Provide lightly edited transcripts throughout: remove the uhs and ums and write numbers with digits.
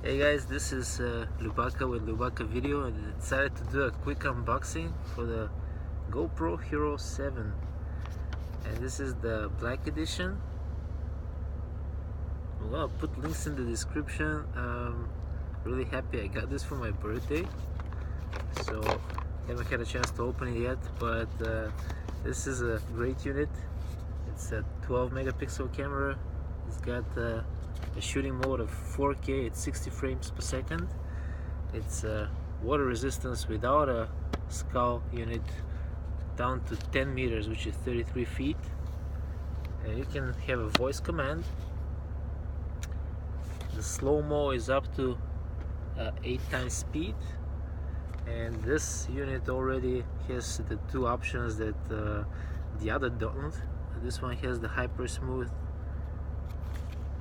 Hey guys, this is Lyubaka with LyubakaVideo, and I decided to do a quick unboxing for the GoPro HERO7, and this is the black edition. Well, I'll put links in the description. Really happy I got this for my birthday, so haven't had a chance to open it yet, but this is a great unit. It's a 12 megapixel camera. It's got a shooting mode of 4K at 60 frames per second. It's water resistance without a scull unit down to 10 meters, which is 33 feet. And you can have a voice command. The slow-mo is up to 8 times speed, and this unit already has the two options that the other don't. This one has the hyper smooth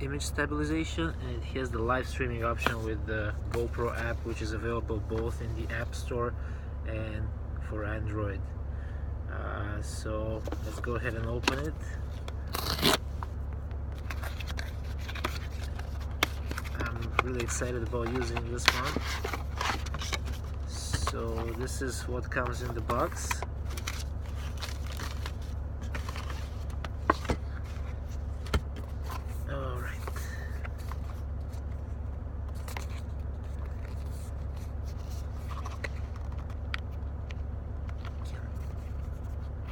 image stabilization, and it has the live streaming option with the GoPro app, which is available both in the App Store and for Android. So let's go ahead and open it. I'm really excited about using this one. So this is what comes in the box.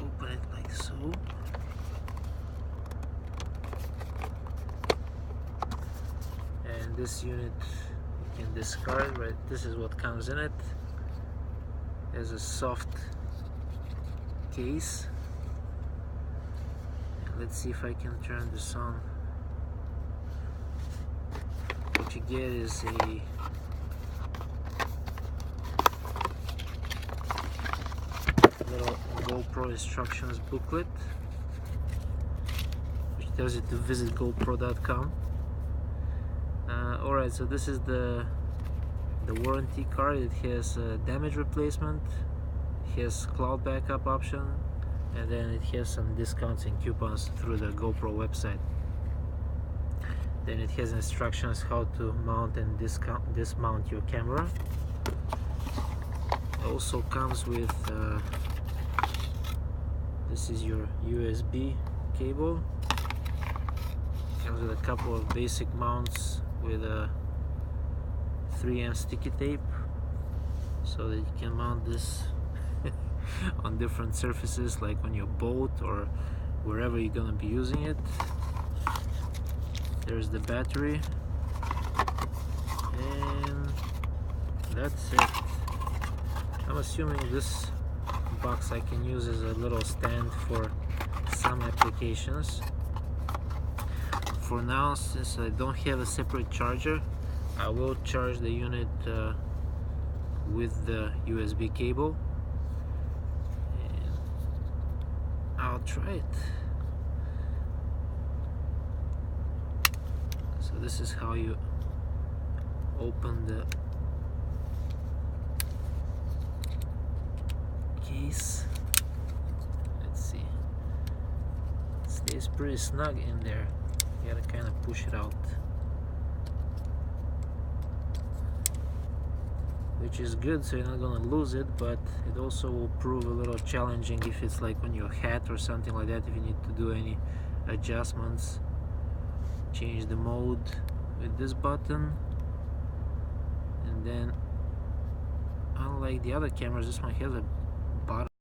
Open it like so. And this unit you can discard, right? This is what comes in it. There's a soft case. And let's see if I can turn this on. What you get is a little GoPro instructions booklet, which tells you to visit GoPro.com. Alright, so this is the warranty card. It has damage replacement, it has cloud backup option, and then it has some discounts and coupons through the GoPro website. Then it has instructions how to mount and dismount your camera. It also comes with this is your USB cable. Comes with a couple of basic mounts with a 3M sticky tape, so that you can mount this on different surfaces, like on your boat or wherever you're gonna be using it. There's the battery, and that's it. I'm assuming this box I can use as a little stand for some applications. For now, since I don't have a separate charger, I will charge the unit with the USB cable, and I'll try it. So this is how you open the case. Let's see. It stays pretty snug in there. You gotta kind of push it out, which is good, so you're not gonna lose it, but it also will prove a little challenging if it's like on your hat or something like that, if you need to do any adjustments. Change the mode with this button, and then unlike the other cameras, this one has a button